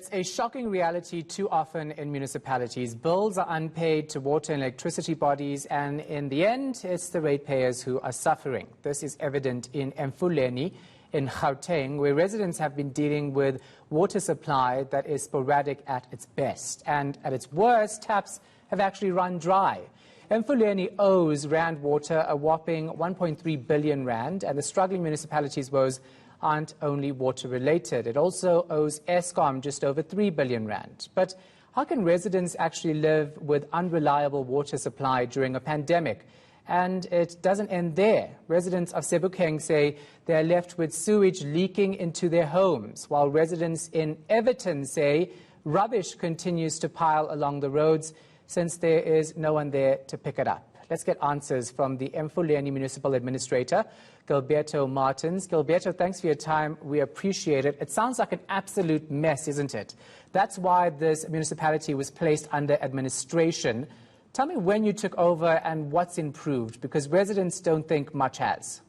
It's a shocking reality too often in municipalities. Bills are unpaid to water and electricity bodies, and in the end, it's the ratepayers who are suffering. This is evident in Emfuleni in Gauteng, where residents have been dealing with water supply that is sporadic at its best. And at its worst, taps have actually run dry. Emfuleni owes Rand Water a whopping 1.3 billion Rand, and the struggling municipality's woes aren't only water-related. It also owes Eskom just over 3 billion Rand. But how can residents actually live with unreliable water supply during a pandemic? And it doesn't end there. Residents of Sebokeng say they're left with sewage leaking into their homes, while residents in Everton say rubbish continues to pile along the roads since there is no one there to pick it up. Let's get answers from the Emfuleni Municipal Administrator, Gilberto Martins. Gilberto, thanks for your time. We appreciate it. It sounds like an absolute mess, isn't it? That's why this municipality was placed under administration. Tell me when you took over and what's improved, because residents don't think much has.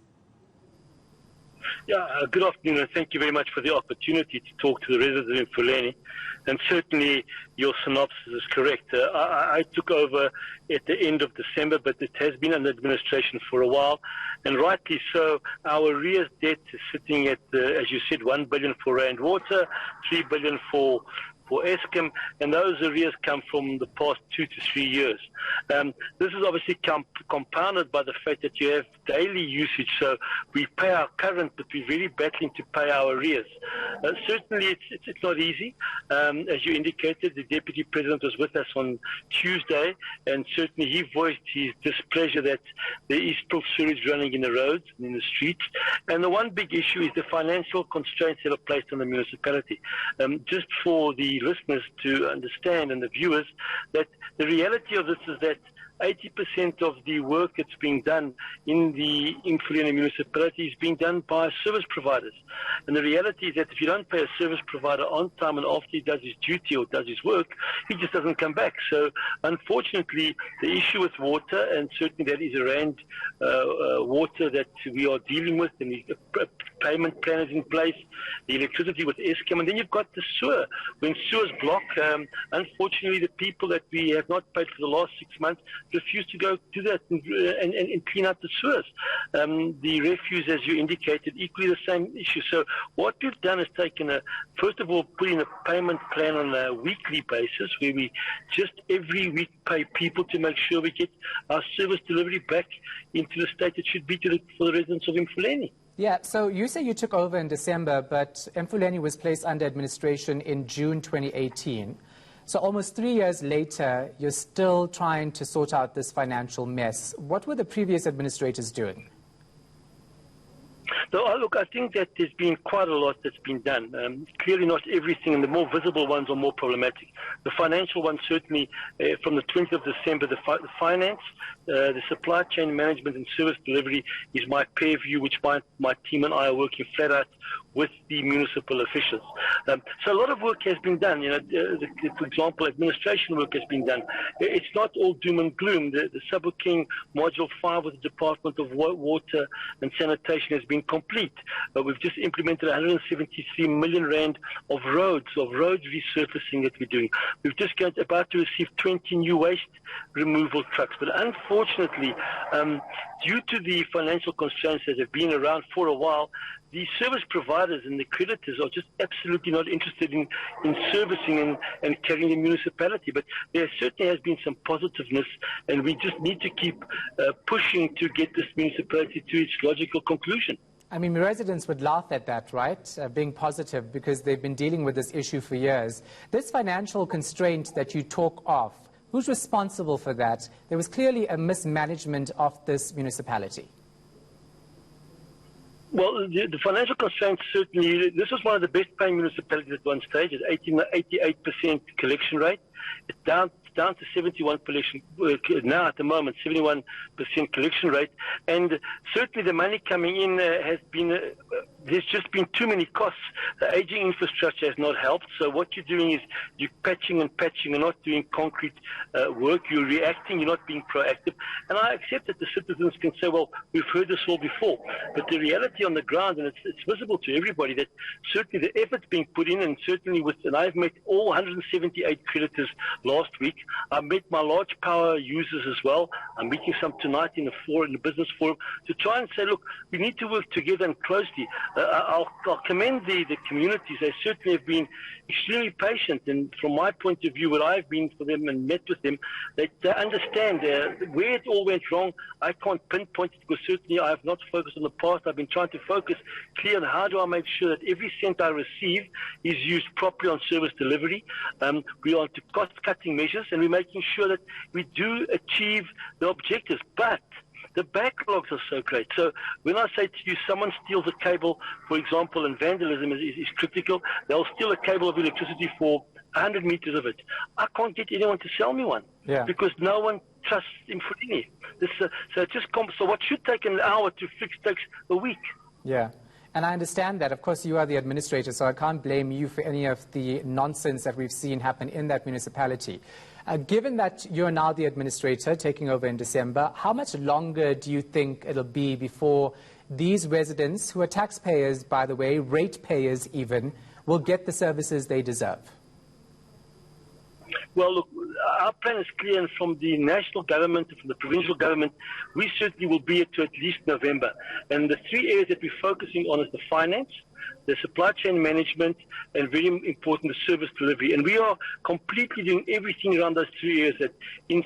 Yeah, good afternoon, and thank you very much for the opportunity to talk to the residents of Emfuleni. And certainly your synopsis is correct. I took over at the end of December, but it has been under administration for a while, and rightly so. Our arrears debt is sitting at, as you said, 1 billion for Rand Water, 3 billion for Eskom, and those arrears come from the past 2 to 3 years. This is obviously compounded by the fact that you have daily usage, so we pay our current, but we're really battling to pay our arrears. Certainly it's not easy. As you indicated, the Deputy President was with us on Tuesday, and certainly he voiced his displeasure that there is still sewage running in the roads and in the streets. And the one big issue is the financial constraints that are placed on the municipality. Just for the listeners to understand, and the viewers, that the reality of this is that 80% of the work that's being done in the Emfuleni municipality is being done by service providers. And the reality is that if you don't pay a service provider on time and after he does his duty or does his work, he just doesn't come back. So unfortunately, the issue with water, and certainly that is a Rand water that we are dealing with, and the payment plan is in place, the electricity with Eskom, and then you've got the sewer. When sewers block, unfortunately the people that we have not paid for the last 6 months refuse to go do that and clean up the sewers. The refuse, as you indicated, equally the same issue. So what we've done is taken first of all, put in a payment plan on a weekly basis, where we just every week pay people to make sure we get our service delivery back into the state it should be for the residents of Emfuleni. Yeah, so you say you took over in December, but Emfuleni was placed under administration in June 2018. So almost 3 years later, you're still trying to sort out this financial mess. What were the previous administrators doing? So, look, I think that there's been quite a lot that's been done. Clearly not everything, and the more visible ones are more problematic. The financial ones, certainly, from the 20th of December, the finance, the supply chain management and service delivery is my purview, which my team and I are working flat out with the municipal officials. So a lot of work has been done. For example, administration work has been done. It's not all doom and gloom. The Sebokeng Module 5 with the Department of Water and Sanitation has been complete. We've just implemented 173 million Rand of roads resurfacing that we're doing. We've just about to receive 20 new waste removal trucks. But unfortunately, due to the financial constraints that have been around for a while, the service providers and the creditors are just absolutely not interested in servicing and carrying the municipality. But there certainly has been some positiveness, and we just need to keep pushing to get this municipality to its logical conclusion. I mean, residents would laugh at that, right, being positive, because they've been dealing with this issue for years. This financial constraint that you talk of, who's responsible for that? There was clearly a mismanagement of this municipality. Well, the financial constraints, certainly, this was one of the best paying municipalities at one stage, at 88% collection rate. It's down down to 71% now at the moment, 71% collection rate. And certainly the money coming in has been, there's just been too many costs. The aging infrastructure has not helped. So what you're doing is you're patching and patching and not doing concrete work. You're reacting, you're not being proactive. And I accept that the citizens can say, well, we've heard this all before. But the reality on the ground, and it's visible to everybody, that certainly the effort's being put in, and certainly and I've met all 178 creditors last week. I met my large power users as well. I'm meeting some tonight in the business forum to try and say, look, we need to work together and closely. I'll commend the communities. They certainly have been extremely patient, and from my point of view, what I've been for them and met with them, they understand where it all went wrong. I can't pinpoint it because certainly I have not focused on the past. I've been trying to focus clear on how do I make sure that every cent I receive is used properly on service delivery. We are to cost-cutting measures, and we're making sure that we do achieve the objectives. But the backlogs are so great. So when I say to you, someone steals a cable, for example, and vandalism is critical, they'll steal a cable of electricity for 100 meters of it. I can't get anyone to sell me one because no one trusts Emfuleni. So what should take an hour to fix takes a week. Yeah. And I understand that. Of course, you are the administrator, so I can't blame you for any of the nonsense that we've seen happen in that municipality. Given that you're now the administrator, taking over in December, how much longer do you think it'll be before these residents, who are taxpayers, by the way, ratepayers even, will get the services they deserve? Well, look, our plan is clear, and from the national government and from the provincial government, we certainly will be to at least November. And the three areas that we're focusing on is the finance, the supply chain management, and very important, the service delivery. And we are completely doing everything around those three areas. That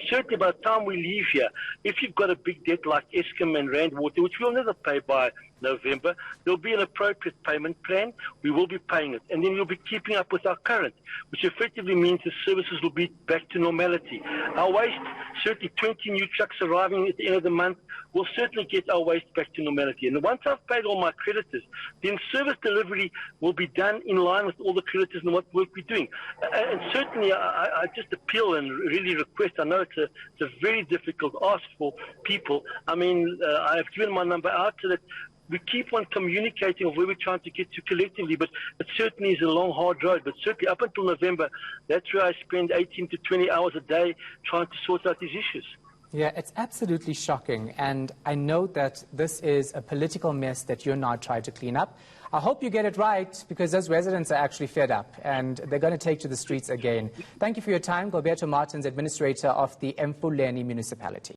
certainly by the time we leave here, if you've got a big debt like Eskom and Rand Water, which we'll never pay by November, there'll be an appropriate payment plan. We will be paying it. And then we'll be keeping up with our current, which effectively means the services will be back to normality. Our waste, certainly 20 new trucks arriving at the end of the month, will certainly get our waste back to normality. And once I've paid all my creditors, then service delivery will be done in line with all the creditors and what work we're doing. And certainly I just appeal and really request, I know it's a very difficult ask for people. I mean, I have given my number out so that we keep on communicating of where we're trying to get to collectively, but it certainly is a long, hard road. But certainly up until November, that's where I spend 18 to 20 hours a day trying to sort out these issues. Yeah, it's absolutely shocking, and I know that this is a political mess that you're now trying to clean up. I hope you get it right, because those residents are actually fed up, and they're going to take to the streets again. Thank you for your time, Gilberto Martins, Administrator of the Emfuleni Municipality.